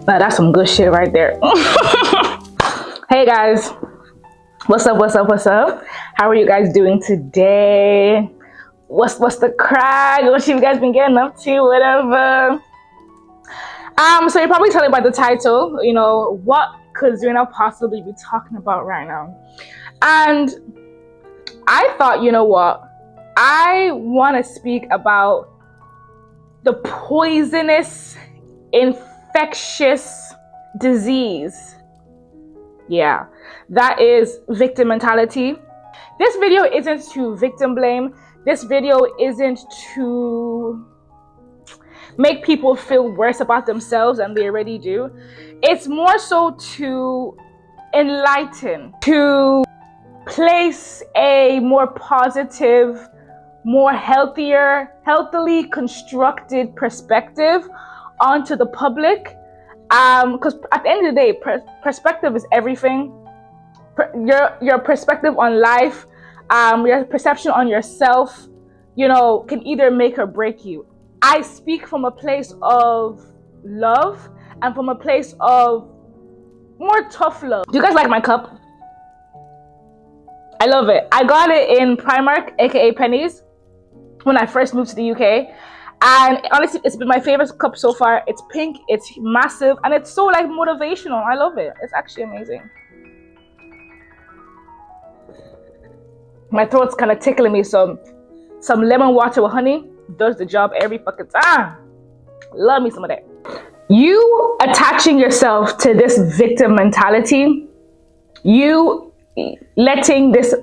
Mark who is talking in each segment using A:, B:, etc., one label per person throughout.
A: Now that's some good shit right there. Hey guys, what's up? How are you guys doing today? What's the crack? What you guys been getting up to? Whatever. So you're probably telling by the title, what could Zarina possibly be talking about right now? And I thought, I want to speak about the poisonous, infectious disease. Yeah, that is victim mentality. This video isn't to victim blame. This video isn't to make people feel worse about themselves than they already do. It's more so to enlighten, to place a more positive, more healthily constructed perspective onto the public. Because at the end of the day, perspective is everything. Your perspective on life, your perception on yourself, can either make or break you. I speak from a place of love and from a place of more tough love. Do you guys like my cup? I love it. I got it in Primark, aka Pennies, when I first moved to the UK. And honestly, it's been my favorite cup so far. It's pink, it's massive, and it's so motivational. I love it. It's actually amazing. My throat's kind of tickling me, so some lemon water with honey does the job every fucking time. Love me some of that. You attaching yourself to this victim mentality, you letting this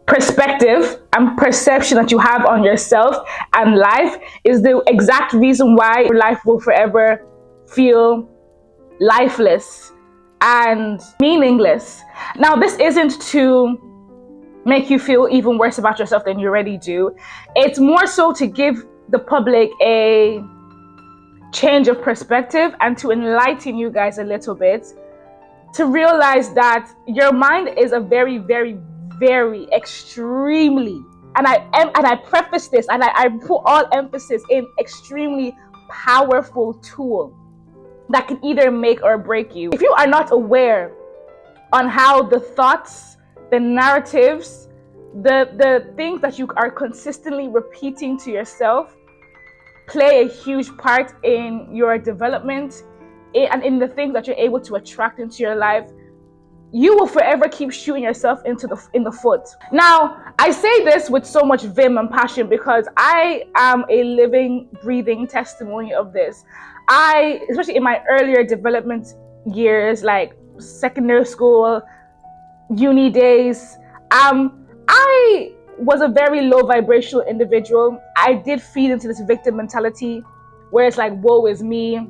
A: perspective and perception that you have on yourself and life is the exact reason why your life will forever feel lifeless and meaningless. Now, this isn't to make you feel even worse about yourself than you already do. It's more so to give the public a change of perspective and to enlighten you guys a little bit, to realize that your mind is a very, very, very extremely, and I preface this and I put all emphasis in extremely powerful tool that can either make or break you. If you are not aware on how the thoughts, the narratives, the things that you are consistently repeating to yourself play a huge part in your development and in the things that you're able to attract into your life, you will forever keep shooting yourself in the foot. Now, I say this with so much vim and passion because I am a living, breathing testimony of this. Especially in my earlier development years, like secondary school, uni days, I was a very low vibrational individual. I did feed into this victim mentality where it's like, woe is me,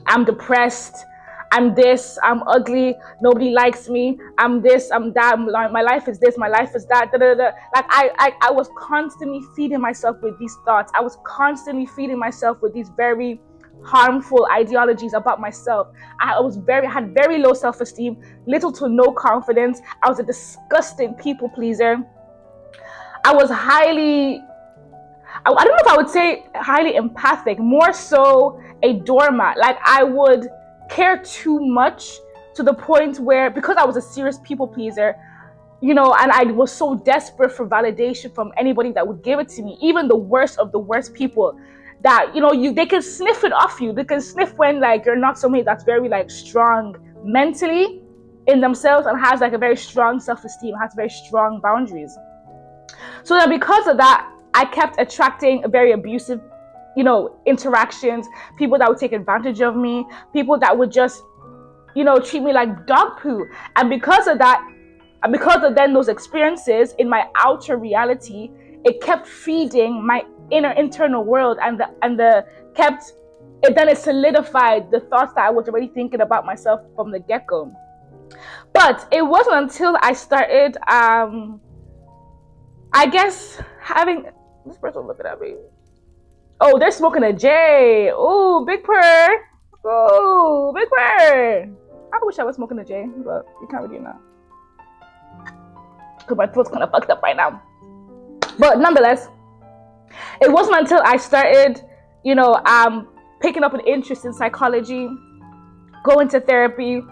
A: I'm depressed, I'm this, I'm ugly, nobody likes me, I'm this, I'm that, my life is this, my life is that, da, da, da. Like I was constantly feeding myself with these thoughts. I was constantly feeding myself with these very harmful ideologies about myself. I had very low self-esteem, little to no confidence. I was a disgusting people pleaser. I was I don't know if I would say highly empathic, more so a doormat. Like I would care too much to the point where, because I was a serious people pleaser, and I was so desperate for validation from anybody that would give it to me, even the worst of the worst people, that they can sniff it off you. They can sniff when you're not somebody that's very strong mentally in themselves and has a very strong self-esteem, has very strong boundaries. So then because of that, I kept attracting very abusive interactions, people that would take advantage of me, people that would just treat me like dog poo. And because of that, and because of then those experiences in my outer reality, it kept feeding my internal world, and it solidified the thoughts that I was already thinking about myself from the get-go. But it wasn't until I started I guess having this person looking at me. Oh, they're smoking a J. Oh, big purr. Oh, big purr. I wish I was smoking a J, but you can't really do that because my throat's kind of fucked up right now. But nonetheless, it wasn't until I started, picking up an interest in psychology, going to therapy,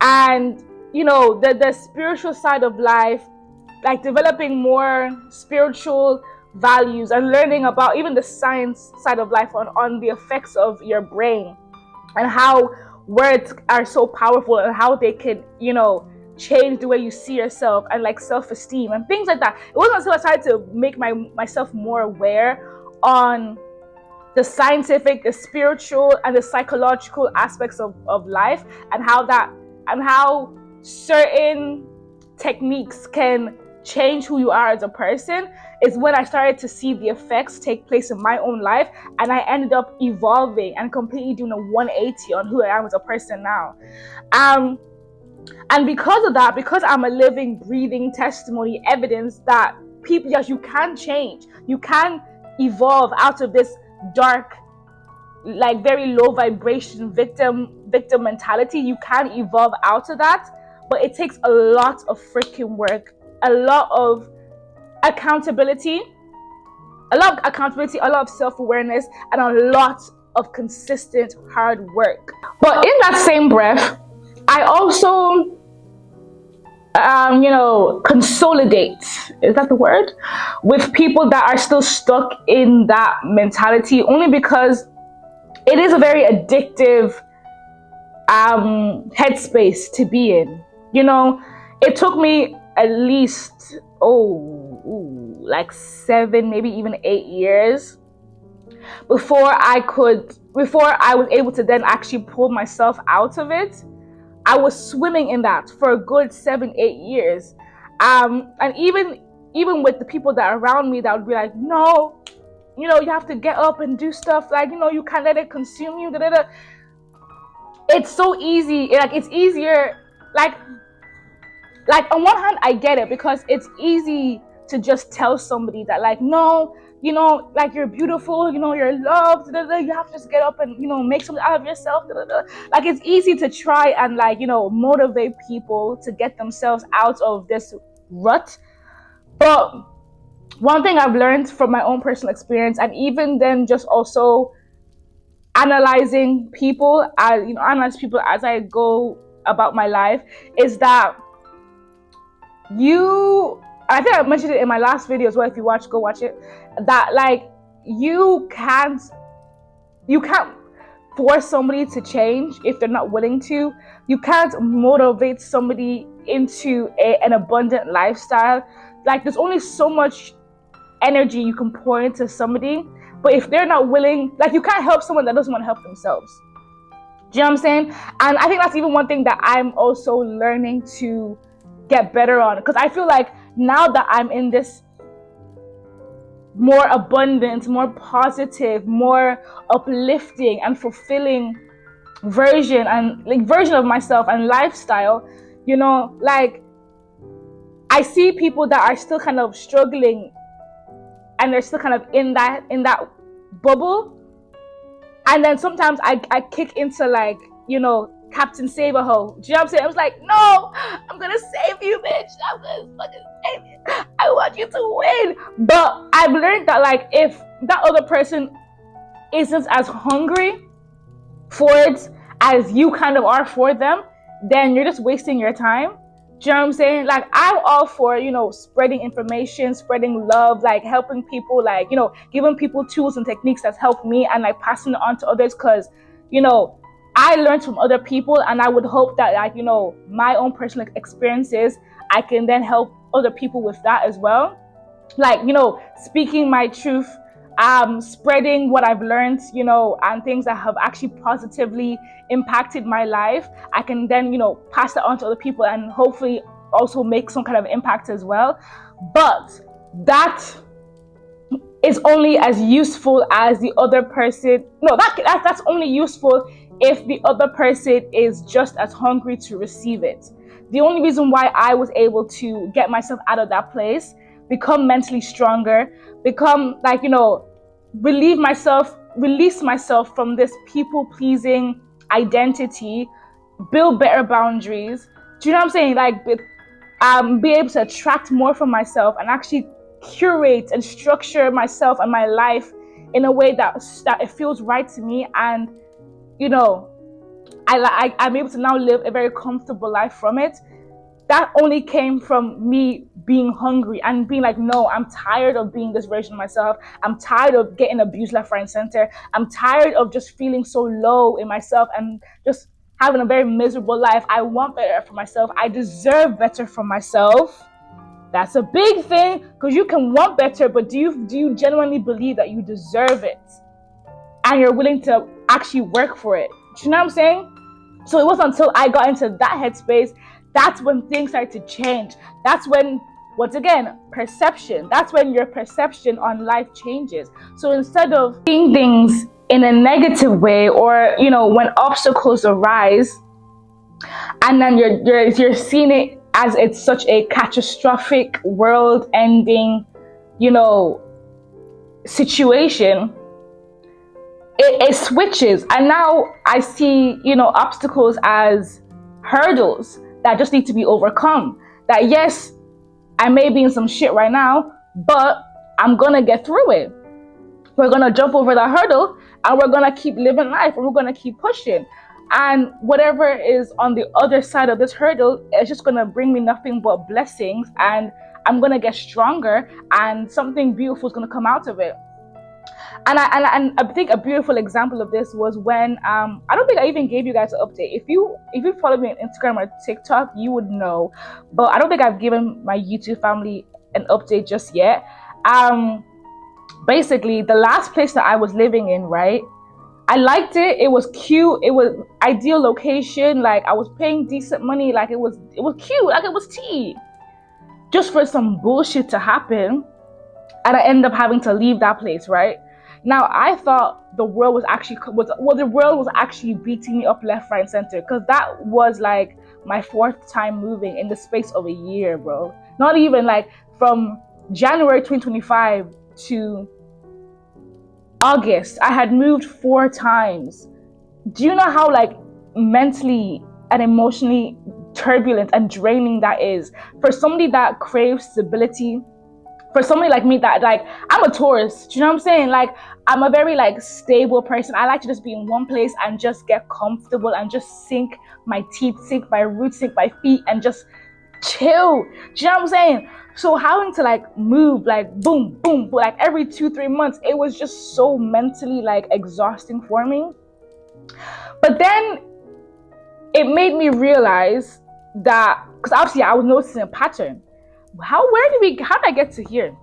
A: and the spiritual side of life, like developing more spiritual values and learning about even the science side of life on the effects of your brain and how words are so powerful and how they can change the way you see yourself and like self-esteem and things like that. It wasn't until I started to make myself more aware on the scientific, the spiritual, and the psychological aspects of life, and how certain techniques can change who you are as a person, is when I started to see the effects take place in my own life, and I ended up evolving and completely doing a 180 on who I am as a person now. And because of that, because I'm a living, breathing testimony, evidence that people, yes, you can change, you can evolve out of this dark, like very low vibration victim mentality. You can evolve out of that, but it takes a lot of freaking work, a lot of accountability, a lot of self-awareness, and a lot of consistent hard work. But in that same breath, I also consolidate, is that the word, with people that are still stuck in that mentality, only because it is a very addictive headspace to be in. It took me at least like 7, maybe even 8 years before I was able to then actually pull myself out of it. I was swimming in that for a good 7-8 years, and even with the people that are around me that would be like, no, you have to get up and do stuff, like, you can't let it consume you, It's so easy, like it's easier, like on one hand I get it, because it's easy to just tell somebody that, like, no, like, you're beautiful, you're loved, you have to just get up and make something out of yourself, like, it's easy to try and, like, motivate people to get themselves out of this rut. But one thing I've learned from my own personal experience, and even then just also analyzing people, analyze people as I go about my life, is that I think I mentioned it in my last video as well, if you go watch it, that, like, you can't force somebody to change if they're not willing to. You can't motivate somebody into an abundant lifestyle. Like, there's only so much energy you can pour into somebody, but if they're not willing, like, you can't help someone that doesn't want to help themselves. Do you know what I'm saying? And I think that's even one thing that I'm also learning to get better on, because I feel like now that I'm in this more abundant, more positive, more uplifting and fulfilling version of myself and lifestyle, like, I see people that are still kind of struggling and they're still kind of in that bubble, and then sometimes I kick into, like, Captain Save-A-Ho. Do you know what I'm saying? I was like, no, I'm gonna save you, bitch. I'm gonna fucking save you. I want you to win. But I've learned that, like, if that other person isn't as hungry for it as you kind of are for them, then you're just wasting your time. Do you know what I'm saying? Like, I'm all for, spreading information, spreading love, like, helping people, like, giving people tools and techniques that's helped me, and, like, passing it on to others, because, I learned from other people, and I would hope that, like, my own personal experiences, I can then help other people with that as well. Like, speaking my truth, spreading what I've learned, and things that have actually positively impacted my life. I can then, pass that on to other people and hopefully also make some kind of impact as well. But that is only as useful as the other person. No, that's only useful if the other person is just as hungry to receive it. The only reason why I was able to get myself out of that place, become mentally stronger, become, like, release myself from this people-pleasing identity, build better boundaries. Do you know what I'm saying? Like, be able to attract more from myself and actually curate and structure myself and my life in a way that it feels right to me, and you know, I'm able to now live a very comfortable life from it. That only came from me being hungry and being like, no, I'm tired of being this version of myself. I'm tired of getting abused left, right, and center. I'm tired of just feeling so low in myself and just having a very miserable life. I want better for myself. I deserve better for myself. That's a big thing, because you can want better, but do you genuinely believe that you deserve it? And you're willing to actually work for it? Do you know what I'm saying? So it wasn't until I got into that headspace, that's when things started to change. That's when, once again, perception. That's when your perception on life changes. So instead of seeing things in a negative way, or when obstacles arise, and then you're seeing it as it's such a catastrophic, world-ending, situation, it switches, and now I see obstacles as hurdles that just need to be overcome. That yes, I may be in some shit right now, but I'm gonna get through it. We're gonna jump over the hurdle, and we're gonna keep living life, and we're gonna keep pushing. And whatever is on the other side of this hurdle, it's just gonna bring me nothing but blessings, and I'm gonna get stronger, and something beautiful is gonna come out of it. And I think a beautiful example of this was when I don't think I even gave you guys an update. If you follow me on Instagram or TikTok, you would know, but I don't think I've given my YouTube family an update just yet. Basically, the last place that I was living in, right? I liked it. It was cute. It was ideal location. Like, I was paying decent money. Like, it was cute. Like, it was tea. Just for some bullshit to happen, and I ended up having to leave that place, right? Now, I thought the world was actually beating me up left, right, and center, because that was like my 4th time moving in the space of a year, bro. Not even, like, from January 2025 to August, I had moved 4 times. Do you know how, like, mentally and emotionally turbulent and draining that is for somebody that craves stability? For somebody like me that, like, I'm a Taurus, do you know what I'm saying? Like, I'm a very, like, stable person. I like to just be in one place and just get comfortable and just sink my teeth, sink my roots, sink my feet, and just chill. Do you know what I'm saying? So having to, like, move, like, boom, boom, like, every 2-3 months, it was just so mentally, like, exhausting for me. But then it made me realize that, because obviously I was noticing a pattern. How did I get to here?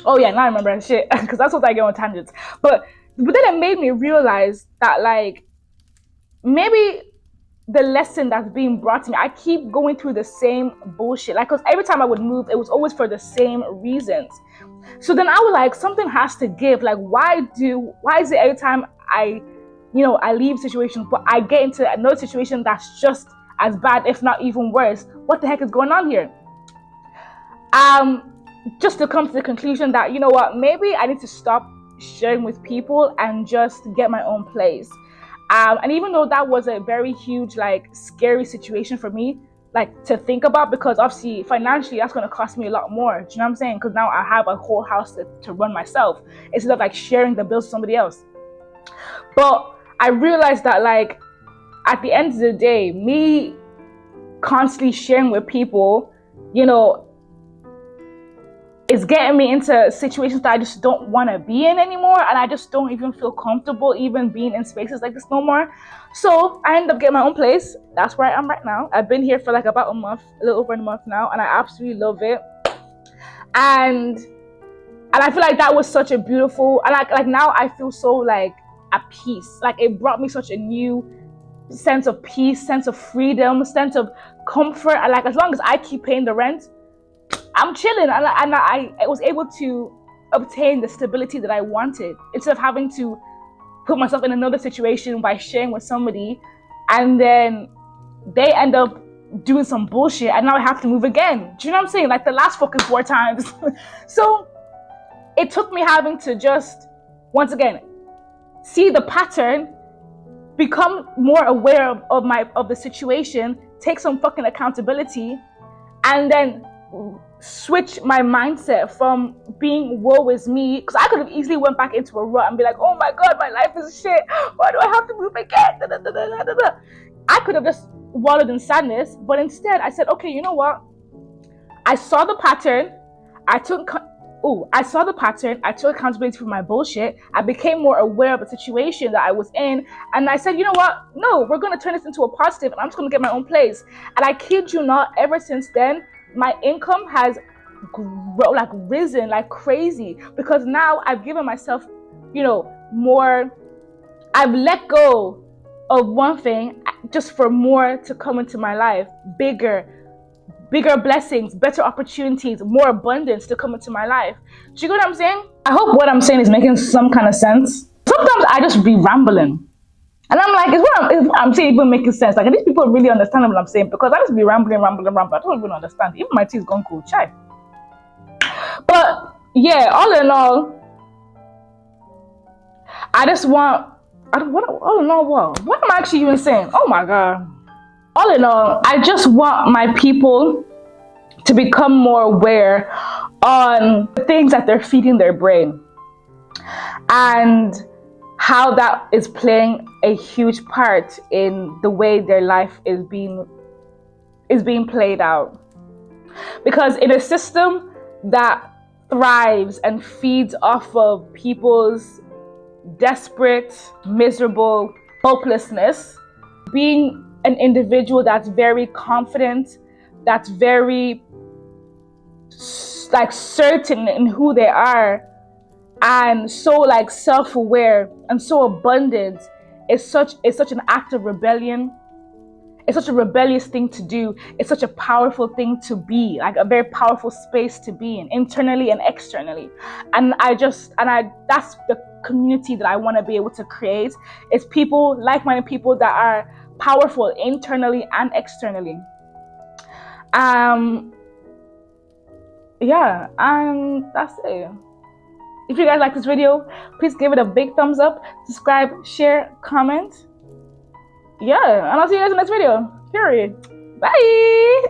A: Oh yeah, now I remember that shit, because that's what I get on tangents. But then it made me realize that, like, maybe the lesson that's being brought to me, I keep going through the same bullshit. Like, because every time I would move, it was always for the same reasons. So then I was like, something has to give. Like, why is it every time I leave situations, but I get into another situation that's just as bad, if not even worse? What the heck is going on here? Just to come to the conclusion that, you know what, maybe I need to stop sharing with people and just get my own place. And even though that was a very huge, like, scary situation for me, like, to think about, because obviously financially that's going to cost me a lot more. Do you know what I'm saying? Because now I have a whole house to run myself instead of, like, sharing the bills with somebody else. But I realized that, like, at the end of the day, me constantly sharing with people, it's getting me into situations that I just don't want to be in anymore, and I just don't even feel comfortable even being in spaces like this no more. So I ended up getting my own place. That's where I am right now. I've been here for, like, about a month, a little over a month now, and I absolutely love it. And I feel like that was such a beautiful, and like now I feel so, like, at peace. Like, it brought me such a new sense of peace, sense of freedom, sense of comfort. And, like, as long as I keep paying the rent, I'm chilling, and I was able to obtain the stability that I wanted, instead of having to put myself in another situation by sharing with somebody, and then they end up doing some bullshit, and now I have to move again. Do you know what I'm saying? Like, the last fucking 4 times. So it took me having to just, once again, see the pattern, become more aware of the situation, take some fucking accountability, and then switch my mindset from being woe is me, because I could have easily went back into a rut and be like, oh my god, my life is shit, why do I have to move again, da, da, da, da, da, da. I could have just wallowed in sadness, but instead I said, okay, you know what, I saw the pattern, I took accountability for my bullshit. I became more aware of the situation that I was in, and I said, you know what, no, we're going to turn this into a positive, and I'm just going to get my own place. And I kid you not, ever since then, my income has risen like crazy, because now I've given myself, more. I've let go of one thing just for more to come into my life, bigger blessings, better opportunities, more abundance to come into my life. Do you get what I'm saying? I hope what I'm saying is making some kind of sense. Sometimes I just be rambling, and I'm like, is what I'm saying even making sense? Like, are these people really understand what I'm saying? Because I just be rambling. I don't even understand. Even my tea's gone cool, chai. But yeah, all in all, what am I actually even saying? Oh my god. All in all, I just want my people to become more aware on the things that they're feeding their brain, and how that is playing a huge part in the way their life is being played out. Because in a system that thrives and feeds off of people's desperate, miserable hopelessness, being an individual that's very confident, that's very certain in who they are, and so self-aware and so abundant, is such an act of rebellion. It's such a rebellious thing to do. It's such a powerful thing to be, like a very powerful space to be in, internally and externally. And that's the community that I want to be able to create. It's people, like-minded people that are powerful internally and externally. That's it. If you guys like this video, please give it a big thumbs up, subscribe, share, comment. Yeah, and I'll see you guys in the next video. Period. Bye.